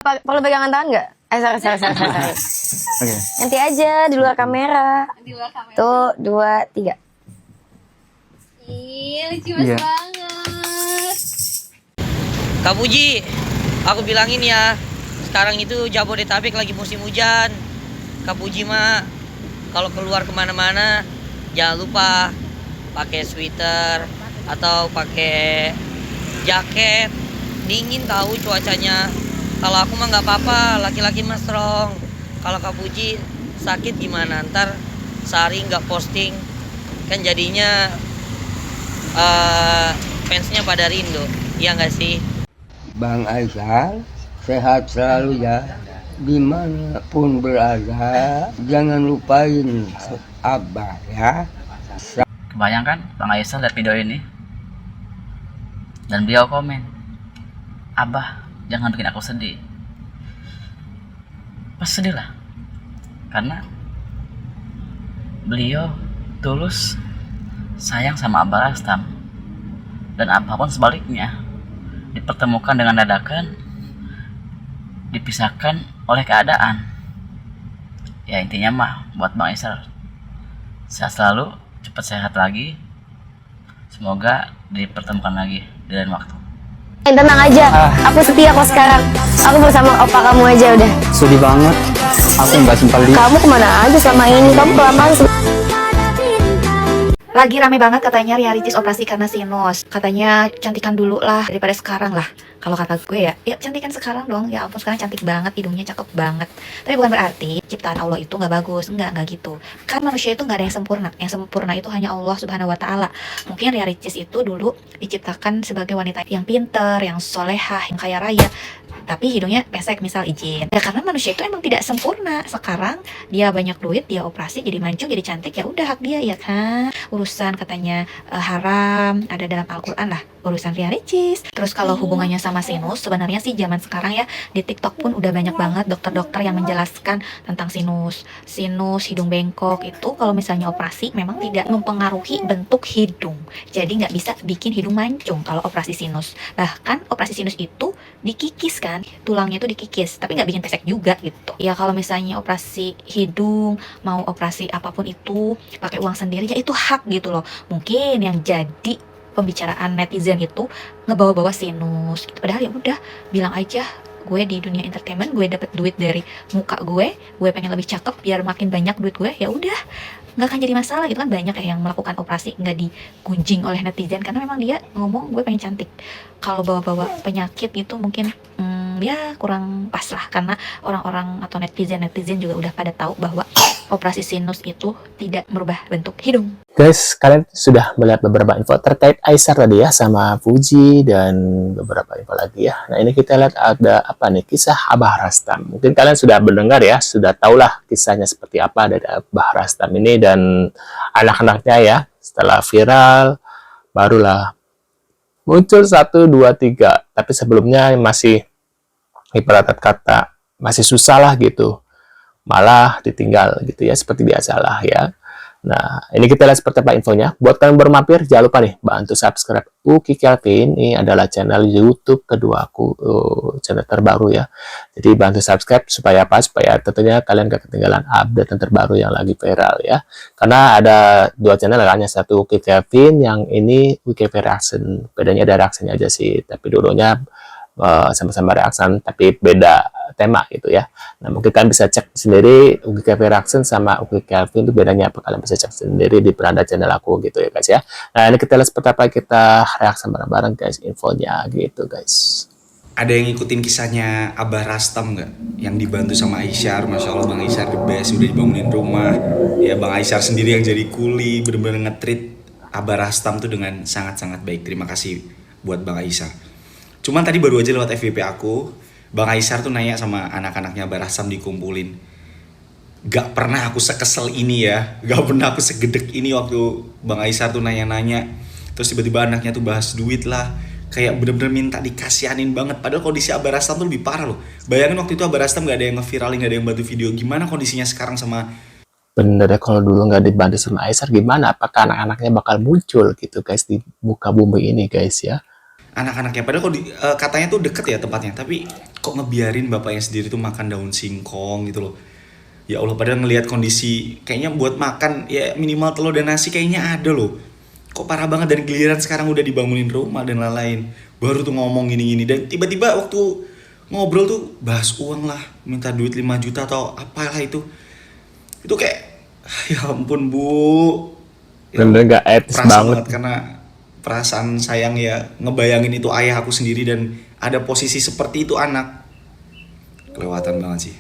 Perlu pegangan tangan nggak? Sorry. Oke. Nanti aja di luar kamera. Di luar kamera. Tuh, 2, 3. Ih, lucu Iya. banget. Kak Puji, aku bilangin ya, sekarang itu Jabodetabek lagi musim hujan. Kak Puji mah, kalau keluar kemana-mana, jangan lupa pakai sweater atau pakai jaket. Dingin tahu cuacanya. Kalau aku mah nggak apa-apa, laki-laki mah strong. Kalau Kak Puji sakit gimana? Ntar sehari nggak posting, kan jadinya fansnya pada rindu, iya nggak sih? Bang Aisar, sehat selalu ya. Dimanapun berada, jangan lupain Abah ya. Kebayang kan Bang Aisyah lihat video ini dan beliau komen, "Abah, jangan bikin aku sedih." Pas sedih lah, karena beliau tulus sayang sama Abah Rastam, dan apapun sebaliknya dipertemukan dengan dadakan, dipisahkan oleh keadaan. Ya intinya mah buat Bang Aisyah sehat selalu, cepat sehat lagi, semoga dipertemukan lagi di lain waktu. Tenang aja, aku setia kok sekarang. Aku bersama opa kamu aja udah. Sedih banget. Aku nggak sempat lihat. Kamu kemana aja selama ini? Kamu kelamaan. Lagi rame banget katanya Ria Ricis operasi karena sinus. Katanya cantikan dulu lah daripada sekarang lah. Kalau kata gue ya cantikan sekarang dong. Ya ampun, sekarang cantik banget, hidungnya cakep banget. Tapi bukan berarti ciptaan Allah itu nggak bagus. Enggak gitu. Kan manusia itu nggak ada yang sempurna. Yang sempurna itu hanya Allah Subhanahu Wa Taala. Mungkin Ria Ricis itu dulu diciptakan sebagai wanita yang pinter, yang solehah, yang kaya raya. Tapi hidungnya pesek misal izin. Ya karena manusia itu emang tidak sempurna. Sekarang dia banyak duit, dia operasi jadi mancung, jadi cantik, ya udah hak dia ya kan. Urusan katanya haram ada dalam Al-Qur'an lah, urusan Ria Ricis. Terus kalau hubungannya sama sinus, sebenarnya sih zaman sekarang ya di TikTok pun udah banyak banget dokter-dokter yang menjelaskan tentang sinus. Sinus, hidung bengkok itu kalau misalnya operasi memang tidak mempengaruhi bentuk hidung. Jadi nggak bisa bikin hidung mancung kalau operasi sinus. Bahkan operasi sinus itu dikikis kan, tulangnya itu dikikis, tapi nggak bikin pesek juga gitu. Ya kalau misalnya operasi hidung, mau operasi apapun itu pakai uang sendiri, ya itu hak gitu loh. Mungkin yang jadi pembicaraan netizen itu ngebawa-bawa sinus gitu. Padahal ya udah bilang aja, gue di dunia entertainment, gue dapet duit dari muka gue pengen lebih cakep biar makin banyak duit gue, ya udah nggak akan jadi masalah gitu kan. Banyak ya yang melakukan operasi nggak digunjing oleh netizen karena memang dia ngomong gue pengen cantik. Kalau bawa-bawa penyakit itu mungkin ya kurang pas lah, karena orang-orang atau netizen juga udah pada tahu bahwa operasi sinus itu tidak merubah bentuk hidung. Guys, kalian sudah melihat beberapa info terkait Aisyah tadi ya, sama Puji dan beberapa info lagi ya. Nah ini kita lihat ada apa nih, kisah Abah Rastam. Mungkin kalian sudah mendengar ya, sudah tahulah kisahnya seperti apa dari Abah Rastam ini dan anak-anaknya ya. Setelah viral, barulah muncul 1, 2, 3. Tapi sebelumnya masih ibarat kata masih susah lah gitu, malah ditinggal gitu ya, seperti biasalah ya. Nah ini kita lihat seperti apa infonya. Buat kalian baru mampir, jangan lupa nih bantu subscribe Uki Kelvin. Ini adalah channel YouTube kedua aku, channel terbaru ya. Jadi bantu subscribe supaya apa, supaya tentunya kalian gak ketinggalan update yang terbaru yang lagi viral ya. Karena ada dua channel, hanya satu Uki Kelvin, yang ini Uki Reaction. Bedanya ada reaksinya aja sih, tapi dulunya sama-sama reaction tapi beda tema gitu ya. Nah mungkin kalian bisa cek sendiri Uki Kelvin Reaction sama Uki Kelvin itu bedanya apa, kalian bisa cek sendiri di beranda channel aku gitu ya guys ya. Nah ini kita lihat seperti apa, kita reaksi bareng-bareng guys infonya gitu guys. Ada yang ngikutin kisahnya Abah Rastam nggak? Yang dibantu sama Aisyah, Masya Allah Bang Aisyah the best, udah dibangunin rumah. Ya Bang Aisyah sendiri yang jadi kuli, bener-bener nge-treat Abah Rastam tuh dengan sangat-sangat baik. Terima kasih buat Bang Aisyah. Cuman tadi baru aja lewat FYP aku, Bang Aisyah tuh nanya sama anak-anaknya Abah Rastam dikumpulin. Gak pernah aku sekesel ini ya, gak pernah aku segedek ini waktu Bang Aisyah tuh nanya-nanya. Terus tiba-tiba anaknya tuh bahas duit lah, kayak bener-bener minta dikasihanin banget. Padahal kondisi Abah Rastam tuh lebih parah loh. Bayangin waktu itu Abah Rastam gak ada yang nge-viralin, gak ada yang bantu video. Gimana kondisinya sekarang sama... Bener ya, kalau dulu nggak dibantu sama Aisyah gimana? Apakah anak-anaknya bakal muncul gitu guys di muka bumi ini guys ya? anak-anaknya. Padahal kok katanya tuh deket ya tempatnya, tapi kok ngebiarin bapaknya sendiri tuh makan daun singkong gitu loh. Ya Allah, padahal ngelihat kondisi kayaknya buat makan ya minimal telur dan nasi kayaknya ada loh. Kok parah banget, dan giliran sekarang udah dibangunin rumah dan lain-lain. Baru tuh ngomong gini-gini, dan tiba-tiba waktu ngobrol tuh bahas uang lah, minta duit 5 juta atau apalah itu. Itu kayak ya ampun Bu. Ya, Bener gak etis banget. karena perasaan sayang ya, ngebayangin itu ayah aku sendiri dan ada posisi seperti itu anak. Kelewatan banget sih.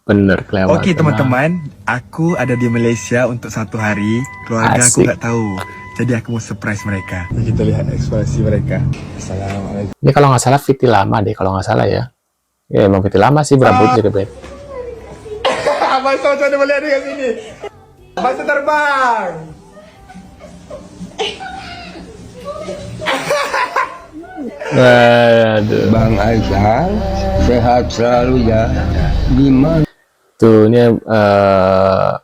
Bener, kelewatan. Oke teman-teman, aku ada di Malaysia untuk 1 hari. Keluarga aku Asik. nggak tahu. Jadi aku mau surprise mereka. Kita lihat ekspresi mereka. Assalamualaikum. Ini kalau nggak salah Viti lama deh, kalau nggak salah ya. Ya emang Viti lama sih, berambut jadi bed. Abang coba melihat dengan sini. Abang terbang. Waduh. Bang Aizal, sehat selalu ya. Gimana? Tuh, ini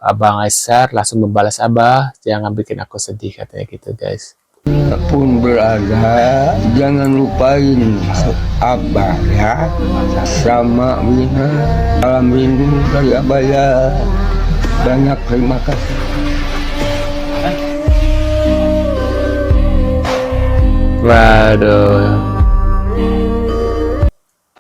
Abang Aisar langsung membalas Abah, jangan bikin aku sedih katanya gitu guys. Pun berada, jangan lupain Abah ya. Sama Wina, salam rindu dari Abah ya. Banyak terima kasih. Waduh.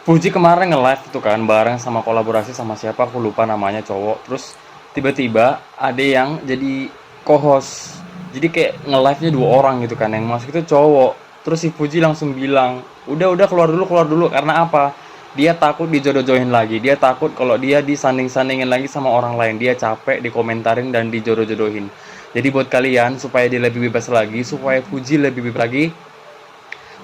Puji kemarin nge-live itu kan bareng sama kolaborasi sama siapa aku lupa namanya, cowok. Terus tiba-tiba ada yang jadi co-host. Jadi kayak nge-live-nya 2 orang gitu kan. Yang masuk itu cowok. Terus si Puji langsung bilang, "Udah keluar dulu." Karena apa? Dia takut dijodoh-jodohin lagi. Dia takut kalau dia disanding-sandingin lagi sama orang lain. Dia capek dikomentarin dan dijodoh-jodohin. Jadi buat kalian supaya dia lebih bebas lagi, supaya Puji lebih bebas lagi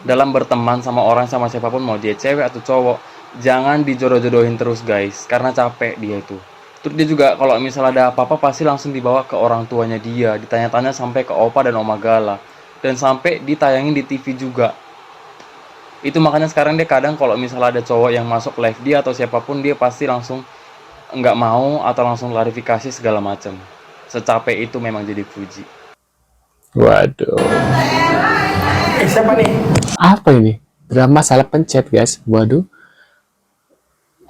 dalam berteman sama orang, sama siapapun, mau dia cewek atau cowok, jangan dijodoh-jodohin terus guys, karena capek dia itu. Terus dia juga kalau misalnya ada apa-apa pasti langsung dibawa ke orang tuanya dia, ditanya-tanya sampai ke opa dan oma Gala, dan sampai ditayangin di TV juga. Itu makanya sekarang dia kadang kalau misalnya ada cowok yang masuk live dia atau siapapun, dia pasti langsung nggak mau atau langsung klarifikasi segala macam. Secapek itu memang jadi Puji. Waduh. Siapa nih? Apa ini? Drama salah pencet guys. Waduh.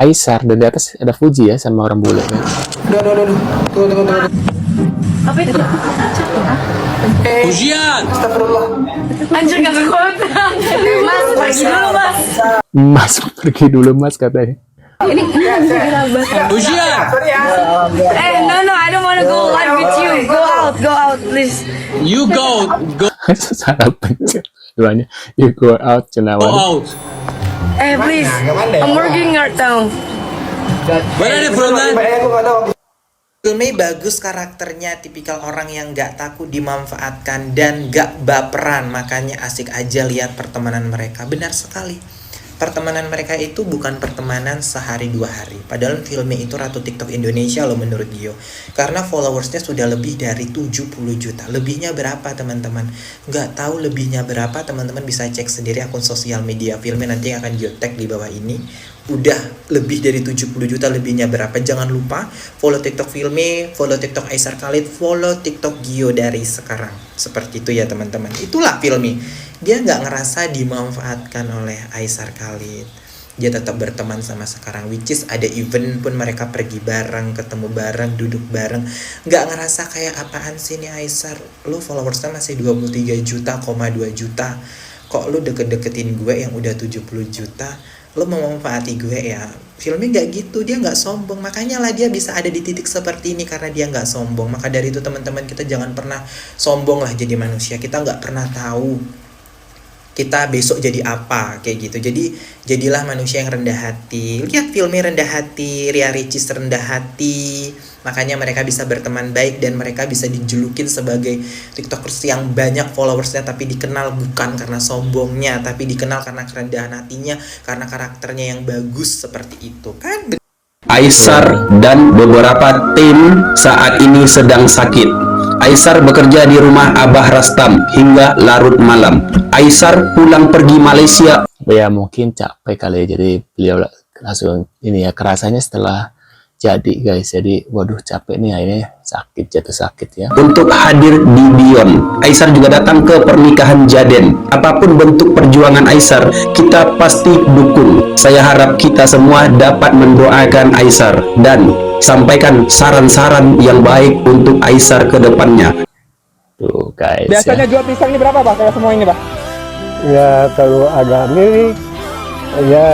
Aisar, dan di atas ada Fuji ya sama orang bule kan. Aduh. Tunggu. Apa itu? Ujian. Astagfirullah. Anjir gak kuat. Mas, pergi dulu mas. Mas pergi dulu mas katanya. Ujian. No, I don't wanna go live with you. Go out, please. You go. Salah pencet. Duanya, you go out Cenawan. out. Please. I'm working hard now. Where are you from, man? Filmnya bagus, karakternya tipikal orang yang gak takut dimanfaatkan dan gak baperan, makanya asik aja lihat pertemanan mereka. Benar sekali, pertemanan mereka itu bukan pertemanan sehari 2 hari. Padahal filmnya itu Ratu TikTok Indonesia loh menurut Gio, karena followersnya sudah lebih dari 70 juta. Lebihnya berapa teman-teman? Gak tahu lebihnya berapa, teman-teman bisa cek sendiri akun sosial media filmnya, nanti akan Gio tag di bawah ini. Udah lebih dari 70 juta, lebihnya berapa. Jangan lupa follow TikTok filmnya, follow TikTok Aisar Khalid, follow TikTok Gio dari sekarang. Seperti itu ya teman-teman. Itulah filmnya. Dia nggak ngerasa dimanfaatkan oleh Aisar Khalid. Dia tetap berteman sama sekarang, which is ada event pun mereka pergi bareng, ketemu bareng, duduk bareng. Nggak ngerasa kayak apaan sih nih Aisar, lu followersnya masih 23 juta, 2 juta. Kok lu deket-deketin gue yang udah 70 juta, lu memanfaati gue ya. Filmnya nggak gitu, dia nggak sombong. Makanya lah dia bisa ada di titik seperti ini, karena dia nggak sombong. Maka dari itu teman-teman, kita jangan pernah sombong lah jadi manusia. Kita nggak pernah tahu kita besok jadi apa, kayak gitu. Jadi jadilah manusia yang rendah hati. Lihat filmnya rendah hati, Ria Ricis rendah hati. Makanya mereka bisa berteman baik dan mereka bisa dijulukin sebagai TikTokers yang banyak followersnya, tapi dikenal bukan karena sombongnya, tapi dikenal karena kerendahan hatinya, karena karakternya yang bagus seperti itu kan. Aisar dan beberapa tim saat ini sedang sakit. Aisar bekerja di rumah Abah Rastam hingga larut malam. Aisar pulang pergi Malaysia. Ya mungkin capek kali ya, jadi beliau langsung ini ya, kerasanya setelah jadi guys. Jadi waduh capek nih ini, sakit, jatuh sakit ya. Untuk hadir di Beyond, Aisar juga datang ke pernikahan Jaden. Apapun bentuk perjuangan Aisar, kita pasti dukung. Saya harap kita semua dapat mendoakan Aisar dan sampaikan saran-saran yang baik untuk Aisar ke depannya. Tuh guys. Biasanya jual pisang ini berapa, Pak? Kayak semua ini, Pak? Ya kalau agak miring, ya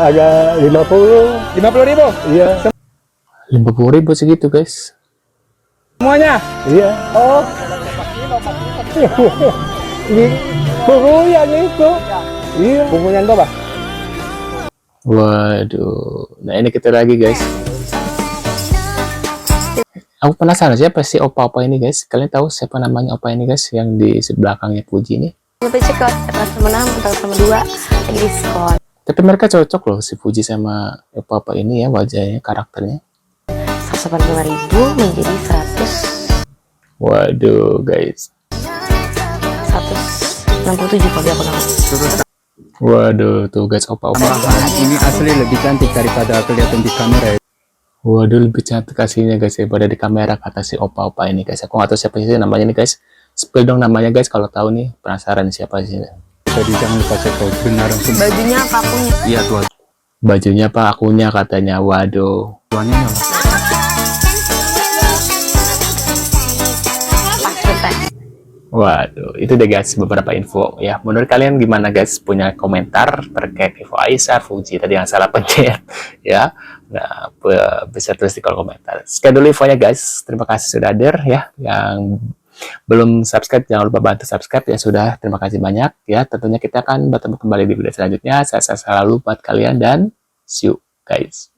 agak 50. 50.000? Iya. 50.000 segitu guys. Semuanya? Iya. Oh. Buru yang itu. Iya. Bumbunya itu, Pak? Waduh. Nah ini kita lagi guys. Aku penasaran siapa sih opa-opa ini guys. Kalian tahu siapa namanya opa ini guys, yang di belakangnya Puji ini? Sampai cek sama 6, sama 2 lagi diskon. Tapi mereka cocok loh, si Puji sama opa-opa ini ya, wajahnya, karakternya. 185.000 menjadi 100. Waduh guys. 167 kalau aku nama. Waduh tuh guys, opa-opa. Ini asli lebih cantik daripada kelihatan di kamera. Waduh lebih cantik aslinya guys daripada di kamera, kata si opa-opa ini guys. Aku nggak tahu siapa sih namanya nih guys. Spill dong namanya guys kalau tahu nih, penasaran siapa sih. Jadi jangan lupa cek tahu benaran semua. Bajunya apa akunya? Iya tuh. Bajunya apa akunya katanya. Waduh. Tuannya ya. Waduh, itu deh guys beberapa info ya. Menurut kalian gimana guys? Punya komentar terkait info Aisar, Fuji tadi yang salah pencet ya? Nah, bisa tulis di kolom komentar. Sekian dulu infonya guys. Terima kasih sudah hadir ya. Yang belum subscribe jangan lupa bantu subscribe ya sudah. Terima kasih banyak ya. Tentunya kita akan bertemu kembali di video selanjutnya. Saya selalu buat kalian dan see you guys.